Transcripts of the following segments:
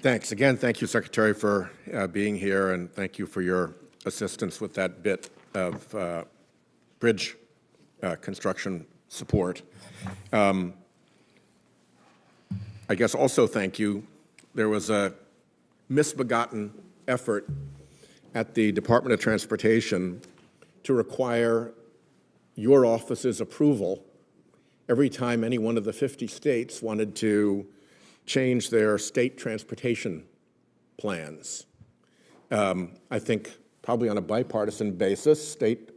Thanks. Again, thank you, Secretary, for being here, and thank you for your assistance with that bit of bridge construction support. I guess also thank you. There was a misbegotten effort at the Department of Transportation to require your office's approval every time any one of the 50 states wanted to change their state transportation plans. I think probably on a bipartisan basis, state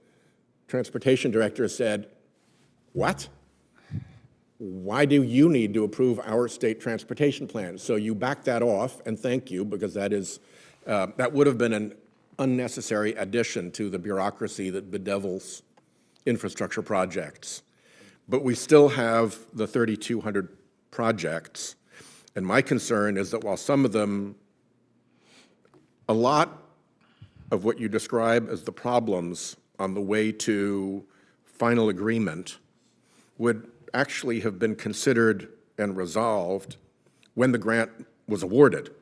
transportation directors said, what? Why do you need to approve our state transportation plans? So you back that off, and thank you, because that would have been an unnecessary addition to the bureaucracy that bedevils infrastructure projects. But we still have the 3,200 projects, and my concern is that while some of them, a lot of what you describe as the problems on the way to final agreement would actually have been considered and resolved when the grant was awarded,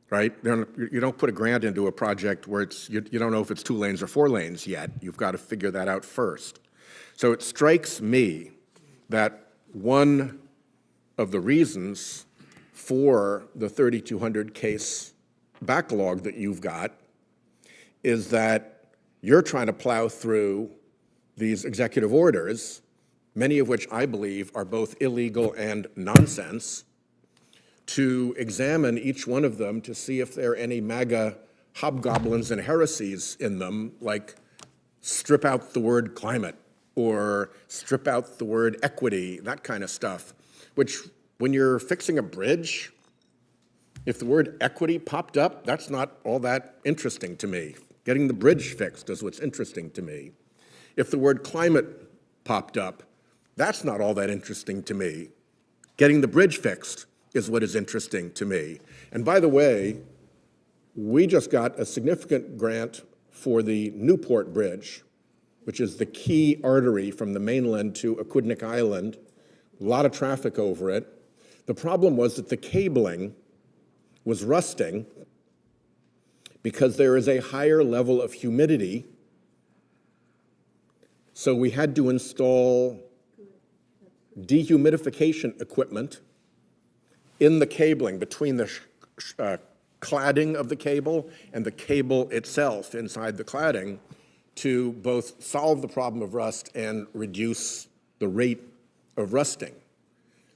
right? You don't put a grant into a project where you don't know if it's 2 lanes or 4 lanes yet. You've got to figure that out first. So it strikes me that one of the reasons for the 3,200 case backlog that you've got is that you're trying to plow through these executive orders, many of which I believe are both illegal and nonsense, to examine each one of them to see if there are any MAGA hobgoblins and heresies in them, like strip out the word climate or strip out the word equity, that kind of stuff, which when you're fixing a bridge, if the word equity popped up, that's not all that interesting to me. Getting the bridge fixed is what's interesting to me. If the word climate popped up, that's not all that interesting to me. Getting the bridge fixed is what is interesting to me. And by the way, we just got a significant grant for the Newport Bridge, which is the key artery from the mainland to Aquidneck Island. A lot of traffic over it. The problem was that the cabling was rusting because there is a higher level of humidity. So we had to install dehumidification equipment in the cabling between the cladding of the cable and the cable itself inside the cladding to both solve the problem of rust and reduce the rate of rusting.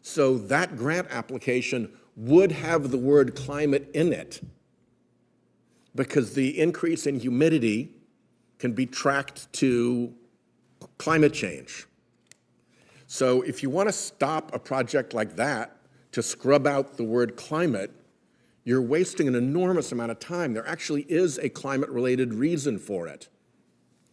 So that grant application would have the word climate in it because the increase in humidity can be tracked to climate change. So if you want to stop a project like that to scrub out the word climate, you're wasting an enormous amount of time. There actually is a climate-related reason for it.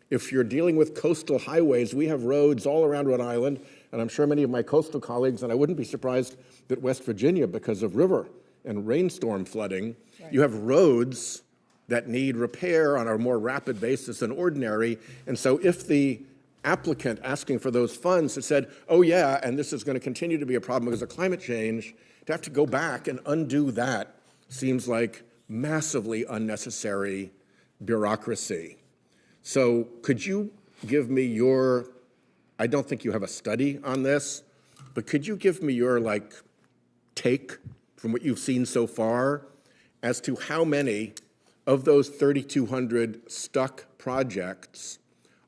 If you're dealing with coastal highways, we have roads all around Rhode Island, and I'm sure many of my coastal colleagues, and I wouldn't be surprised that West Virginia, because of river and rainstorm flooding, right, you have roads that need repair on a more rapid basis than ordinary. And so if the applicant asking for those funds had said, oh yeah, and this is going to continue to be a problem because of climate change, to have to go back and undo that seems like massively unnecessary bureaucracy. So could you give me your, I don't think you have a study on this, but could you give me your take from what you've seen so far as to how many of those 3,200 stuck projects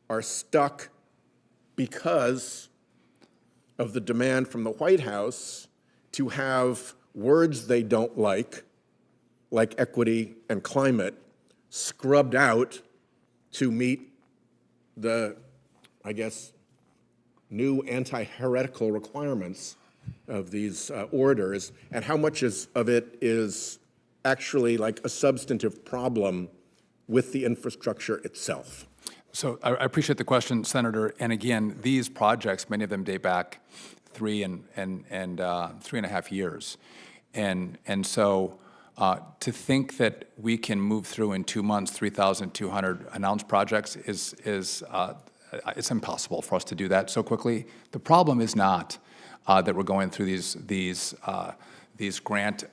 are stuck because of the demand from the White House to have words they don't like equity and climate, scrubbed out to meet the, I guess, new anti-heretical requirements of these orders, and how much of it is actually like a substantive problem with the infrastructure itself? So I appreciate the question, Senator. And again, these projects, many of them date back 3.5 years. And so to think that we can move through in 2 months 3,200 announced projects is it's impossible for us to do that so quickly. The problem is not that we're going through these grant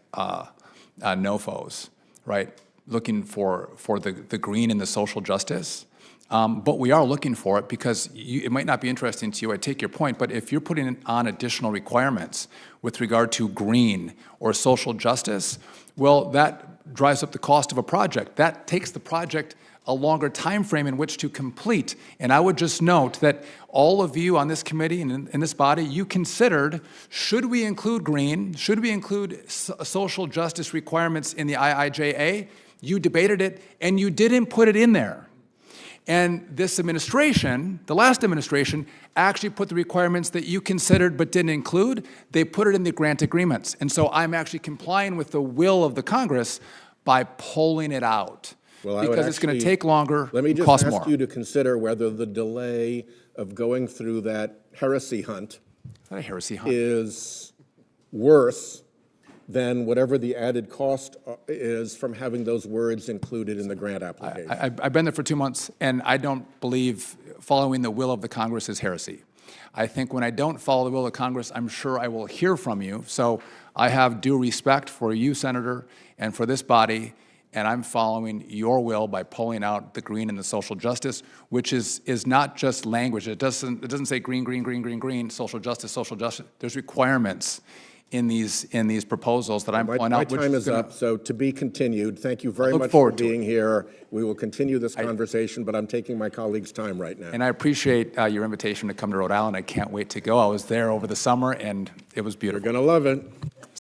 NOFOs, right? Looking for the green and the social justice. But we are looking for it because it might not be interesting to you. I take your point, but if you're putting on additional requirements with regard to green or social justice, well, that drives up the cost of a project. That takes the project a longer time frame in which to complete. And I would just note that all of you on this committee and in this body, you considered, should we include green? Should we include social justice requirements in the IIJA? You debated it, and you didn't put it in there. And this administration, the last administration, actually put the requirements that you considered but didn't include. They put it in the grant agreements. And so I'm actually complying with the will of the Congress by pulling it out. Well, because it's going to take longer, let me just cost ask more. you to consider whether the delay of going through that heresy hunt Not a heresy hunt. is worse than whatever the added cost is from having those words included in the grant application. I've been there for 2 months, and I don't believe following the will of the Congress is heresy. I think when I don't follow the will of Congress, I'm sure I will hear from you. So I have due respect for you, Senator, and for this body, and I'm following your will by pulling out the green and the social justice, which is not just language. It doesn't say green, green, green, green, green, social justice, social justice. There's requirements in these proposals that I'm pulling out. My time is up, so to be continued. Thank you very much for forward to being here. We will continue this conversation, but I'm taking my colleagues' time right now. And I appreciate your invitation to come to Rhode Island. I can't wait to go. I was there over the summer, and it was beautiful. You're going to love it.